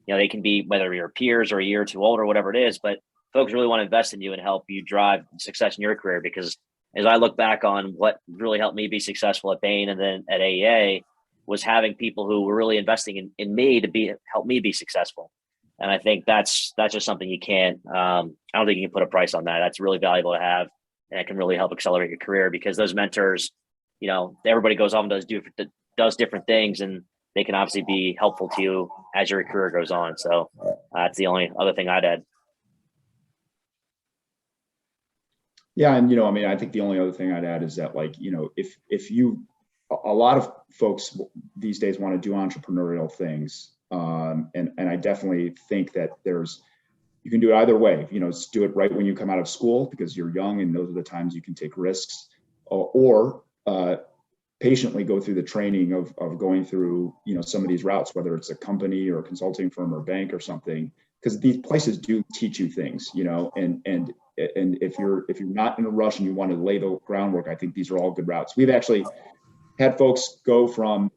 they can be, whether you're peers or a year or two old or whatever it is, but folks really want to invest in you and help you drive success in your career. Because as I look back on what really helped me be successful at Bain and then at AEA, was having people who were really investing in me to help me be successful. And I think that's just something you can't, I don't think you can put a price on that. That's really valuable to have, and it can really help accelerate your career, because those mentors, everybody goes off and does different things, and they can obviously be helpful to you as your career goes on. So that's the only other thing I'd add. Yeah. And, I think the only other thing I'd add is that, a lot of folks these days want to do entrepreneurial things. And I definitely think that you can do it either way. Do it right when you come out of school, because you're young and those are the times you can take risks, or patiently go through the training of going through, some of these routes, whether it's a company or a consulting firm or a bank or something, because these places do teach you things, and if you're not in a rush and you want to lay the groundwork, I think these are all good routes. We've actually had folks go from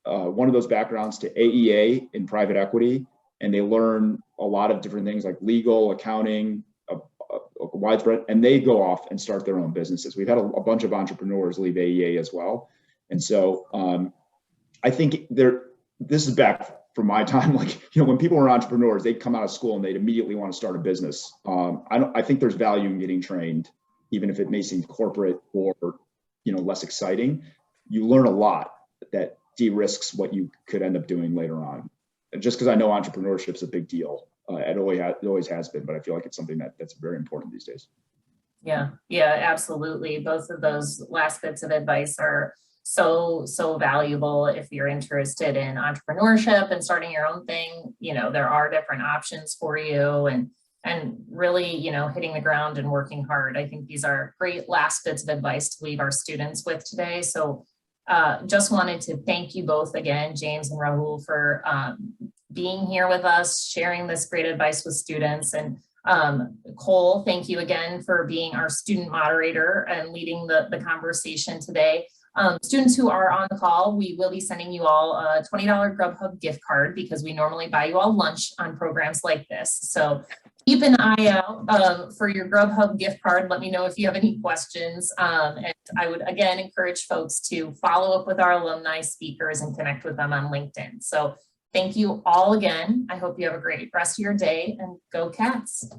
one of those backgrounds to AEA in private equity, and they learn a lot of different things like legal, accounting, widespread, and they go off and start their own businesses. We've had a bunch of entrepreneurs leave AEA as well. And so I think this is back from my time, when people were entrepreneurs, they'd come out of school and they'd immediately want to start a business. I think there's value in getting trained, even if it may seem corporate or, less exciting. You learn a lot that de-risks what you could end up doing later on. Just because I know entrepreneurship is a big deal. It always has been, but I feel like it's something that's very important these days. Yeah, absolutely. Both of those last bits of advice are so valuable if you're interested in entrepreneurship and starting your own thing. There are different options for you, and really, hitting the ground and working hard. I think these are great last bits of advice to leave our students with today. So just wanted to thank you both again, James and Rahul, for being here with us, sharing this great advice with students. And Cole, thank you again for being our student moderator and leading the conversation today. Students who are on the call, we will be sending you all a $20 Grubhub gift card, because we normally buy you all lunch on programs like this. So keep an eye out for your Grubhub gift card. Let me know if you have any questions. And I would again encourage folks to follow up with our alumni speakers and connect with them on LinkedIn. So thank you all again. I hope you have a great rest of your day, and go Cats.